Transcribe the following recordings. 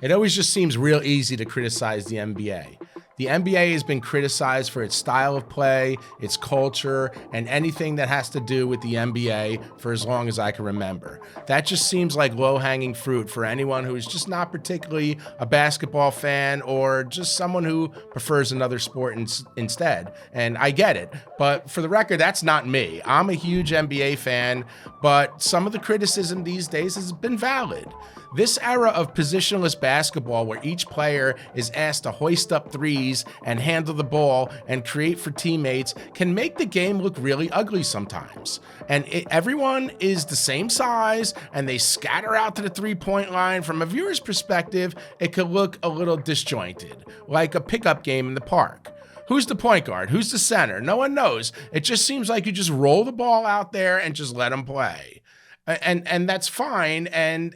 It always just seems real easy to criticize the NBA. The NBA has been criticized for its style of play, its culture, and anything that has to do with the NBA for as long as I can remember. That just seems like low-hanging fruit for anyone who's just not particularly a basketball fan or just someone who prefers another sport instead. And I get it, but for the record, that's not me. I'm a huge NBA fan, but some of the criticism these days has been valid. This era of positionless basketball where each player is asked to hoist up threes and handle the ball and create for teammates can make the game look really ugly sometimes. And everyone is the same size and they scatter out to the three-point line. From a viewer's perspective, it could look a little disjointed, like a pickup game in the park. Who's the point guard? Who's the center? No one knows. It just seems like you just roll the ball out there and just let them play. And that's fine, and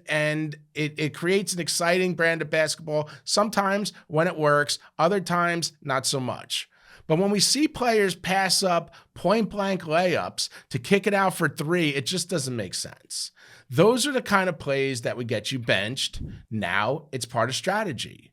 it creates an exciting brand of basketball, sometimes when it works, other times not so much. But when we see players pass up point-blank layups to kick it out for three, it just doesn't make sense. Those are the kind of plays that would get you benched. Now it's part of strategy.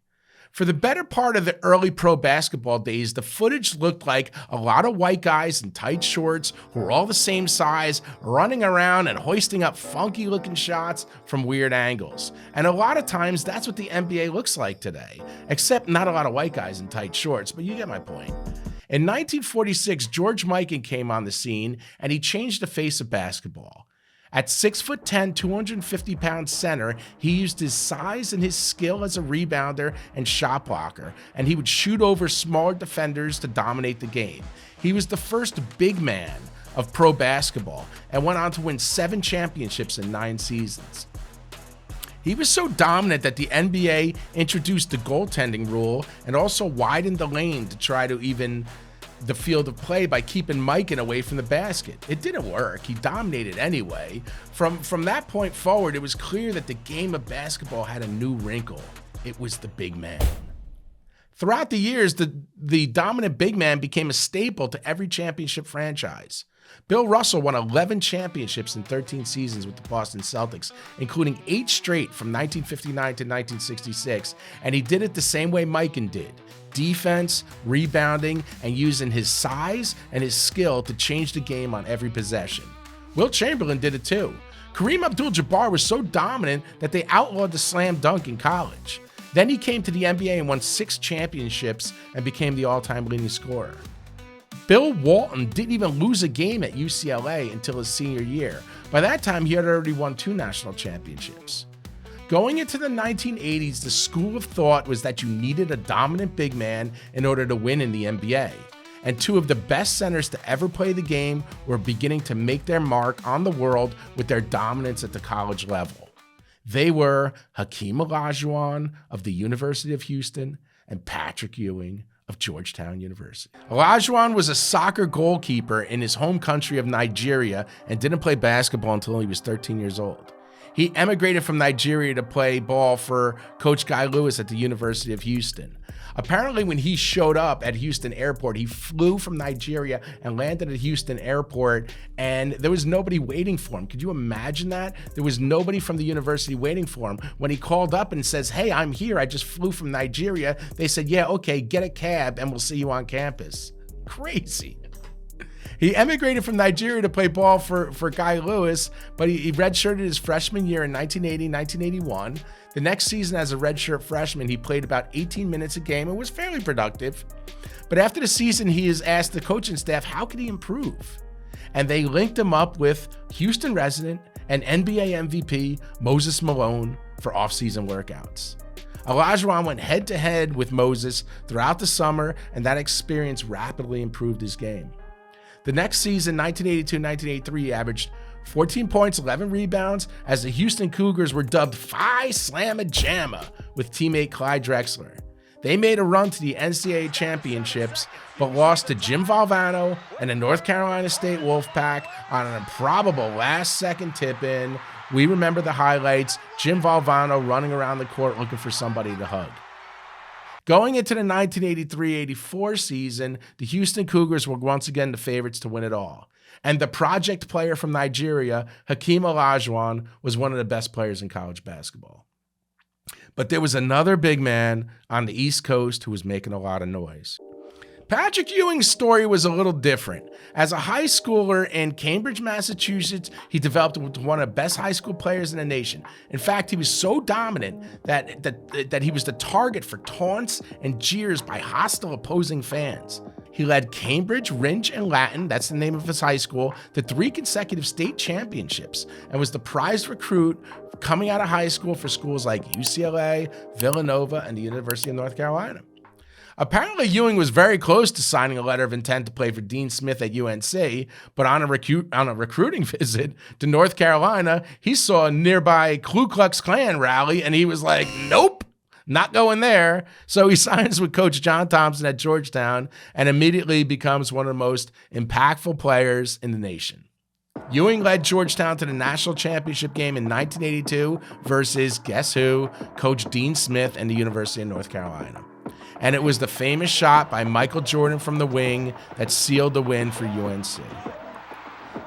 For the better part of the early pro basketball days, the footage looked like a lot of white guys in tight shorts who were all the same size, running around and hoisting up funky looking shots from weird angles. And a lot of times that's what the NBA looks like today, except not a lot of white guys in tight shorts, but you get my point. In 1946, George Mikan came on the scene and he changed the face of basketball. At 6'10", 250-pound center, he used his size and his skill as a rebounder and shot blocker, and he would shoot over smaller defenders to dominate the game. He was the first big man of pro basketball and went on to win 7 championships in 9 seasons. He was so dominant that the NBA introduced the goaltending rule and also widened the lane to try to even the field of play by keeping Mikan away from the basket. It didn't work. He dominated anyway. From that point forward, it was clear that the game of basketball had a new wrinkle. It was the big man. Throughout the years, the dominant big man became a staple to every championship franchise. Bill Russell won 11 championships in 13 seasons with the Boston Celtics, including 8 straight from 1959 to 1966, and he did it the same way Mikan did. Defense, rebounding, and using his size and his skill to change the game on every possession. Wilt Chamberlain did it too. Kareem Abdul-Jabbar was so dominant that they outlawed the slam dunk in college. Then he came to the NBA and won 6 championships and became the all-time leading scorer. Bill Walton didn't even lose a game at UCLA until his senior year. By that time, he had already won 2 national championships. Going into the 1980s, the school of thought was that you needed a dominant big man in order to win in the NBA. And 2 of the best centers to ever play the game were beginning to make their mark on the world with their dominance at the college level. They were HAKEEM Olajuwon of the University of Houston and Patrick Ewing of Georgetown University. Olajuwon was a soccer goalkeeper in his home country of Nigeria and didn't play basketball until he was 13 years old. He emigrated from Nigeria to play ball for Coach Guy Lewis at the University of Houston. Apparently, when he showed up at Houston Airport, he flew from Nigeria and landed at Houston Airport, and there was nobody waiting for him. Could you imagine that? There was nobody from the university waiting for him. When he called up and says, "Hey, I'm here, I just flew from Nigeria," they said, "Yeah, okay, get a cab and we'll see you on campus." Crazy. He emigrated from Nigeria to play ball for Guy Lewis, but he redshirted his freshman year in 1980-1981. The next season as a redshirt freshman, he played about 18 minutes a game and was fairly productive. But after the season, he has asked the coaching staff, how could he improve? And they linked him up with Houston resident and NBA MVP Moses Malone for off-season workouts. Olajuwon went head-to-head with Moses throughout the summer, and that experience rapidly improved his game. The next season, 1982-1983, he averaged 14 points, 11 rebounds, as the Houston Cougars were dubbed Phi Slamma Jamma with teammate Clyde Drexler. They made a run to the NCAA championships, but lost to Jim Valvano and the North Carolina State Wolfpack on an improbable last-second tip-in. We remember the highlights, Jim Valvano running around the court looking for somebody to hug. Going into the 1983-84 season, the Houston Cougars were once again the favorites to win it all. And the project player from Nigeria, HAKEEM Olajuwon, was one of the best players in college basketball. But there was another big man on the East Coast who was making a lot of noise. Patrick Ewing's story was a little different. As a high schooler in Cambridge, Massachusetts, he developed into one of the best high school players in the nation. In fact, he was so dominant that he was the target for taunts and jeers by hostile opposing fans. He led Cambridge, Rinch, and Latin, that's the name of his high school, to 3 consecutive state championships and was the prized recruit coming out of high school for schools like UCLA, Villanova, and the University of North Carolina. Apparently, Ewing was very close to signing a letter of intent to play for Dean Smith at UNC, but on a recruiting visit to North Carolina, he saw a nearby Ku Klux Klan rally, and he was like, nope, not going there. So he signs with Coach John Thompson at Georgetown and immediately becomes one of the most impactful players in the nation. Ewing led Georgetown to the national championship game in 1982 versus, guess who, Coach Dean Smith and the University of North Carolina. And it was the famous shot by Michael Jordan from the wing that sealed the win for UNC.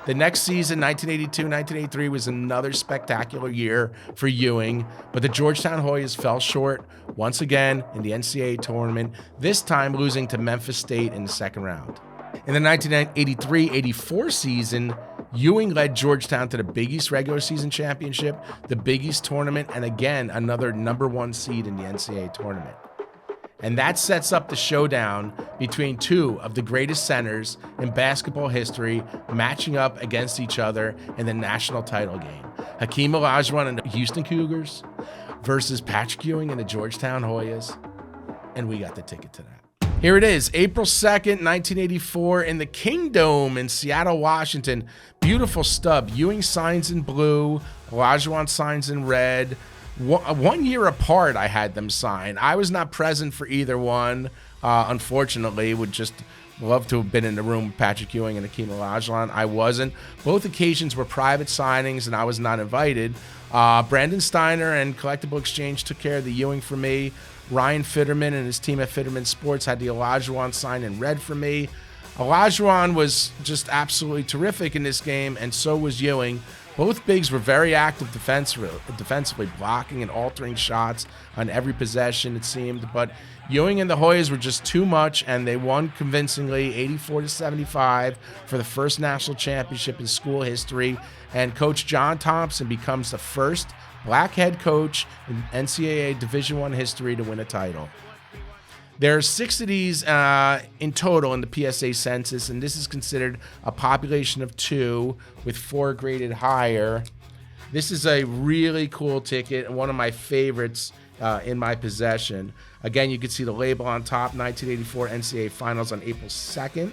The next season, 1982-1983, was another spectacular year for Ewing, but the Georgetown Hoyas fell short once again in the NCAA tournament, this time losing to Memphis State in the second round. In the 1983-84 season, Ewing led Georgetown to the Big East regular season championship, the Big East tournament, and again, another #1 seed in the NCAA tournament. And that sets up the showdown between 2 of the greatest centers in basketball history matching up against each other in the national title game. HAKEEM Olajuwon and the Houston Cougars versus Patrick Ewing and the Georgetown Hoyas. And we got the ticket to that. Here it is, April 2nd, 1984 in the Kingdome in Seattle, Washington. Beautiful stub. Ewing signs in blue, Olajuwon signs in red. 1 year apart, I had them sign. I was not present for either one, unfortunately. Would just love to have been in the room with Patrick Ewing and HAKEEM Olajuwon. I wasn't. Both occasions were private signings, and I was not invited. Brandon Steiner and Collectible Exchange took care of the Ewing for me. Ryan Fitterman and his team at Fitterman Sports had the Olajuwon sign in red for me. Olajuwon was just absolutely terrific in this game, and so was Ewing. Both bigs were very active defensively, blocking and altering shots on every possession, it seemed. But Ewing and the Hoyas were just too much, and they won convincingly, 84-75, for the first national championship in school history. And Coach John Thompson becomes the first black head coach in NCAA Division I history to win a title. There are 6 of these in total in the PSA census, and this is considered a population of 2 with 4 graded higher. This is a really cool ticket and one of my favorites in my possession. Again, you can see the label on top, 1984 NCAA Finals on April 2nd.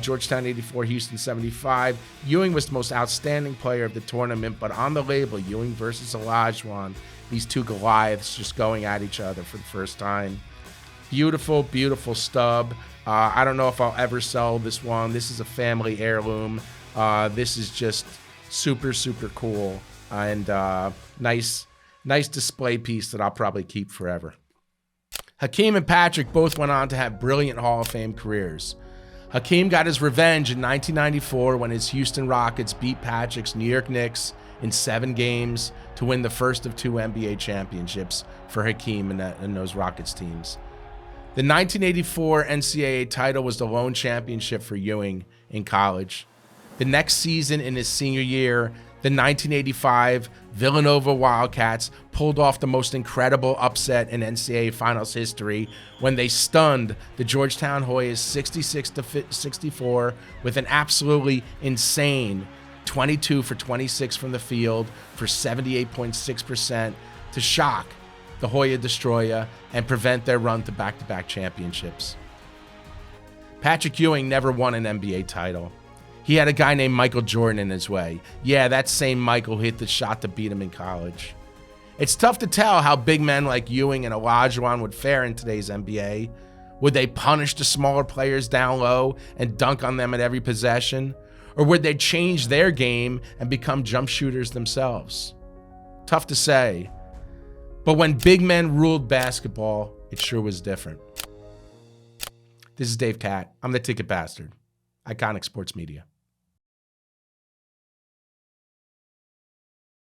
Georgetown 84, Houston 75. Ewing was the most outstanding player of the tournament, but on the label, Ewing versus Olajuwon, these 2 Goliaths just going at each other for the first time. Beautiful, beautiful stub. I don't know if I'll ever sell this one. This is a family heirloom. This is just super, super cool. And nice display piece that I'll probably keep forever. HAKEEM and Patrick both went on to have brilliant Hall of Fame careers. HAKEEM got his revenge in 1994 when his Houston Rockets beat Patrick's New York Knicks in 7 games to win the first of 2 NBA championships for HAKEEM and those Rockets teams. The 1984 NCAA title was the lone championship for Ewing in college. The next season, in his senior year, the 1985 Villanova Wildcats pulled off the most incredible upset in NCAA Finals history when they stunned the Georgetown Hoyas 66-64 with an absolutely insane 22 for 26 from the field for 78.6% to shock the Hoya Destroyer and prevent their run to back-to-back championships. Patrick Ewing never won an NBA title. He had a guy named Michael Jordan in his way. Yeah, that same Michael hit the shot to beat him in college. It's tough to tell how big men like Ewing and Olajuwon would fare in today's NBA. Would they punish the smaller players down low and dunk on them at every possession? Or would they change their game and become jump shooters themselves? Tough to say. But when big men ruled basketball, it sure was different. This is Dave Cat. I'm the Ticket Bastard. Iconic Sports Media.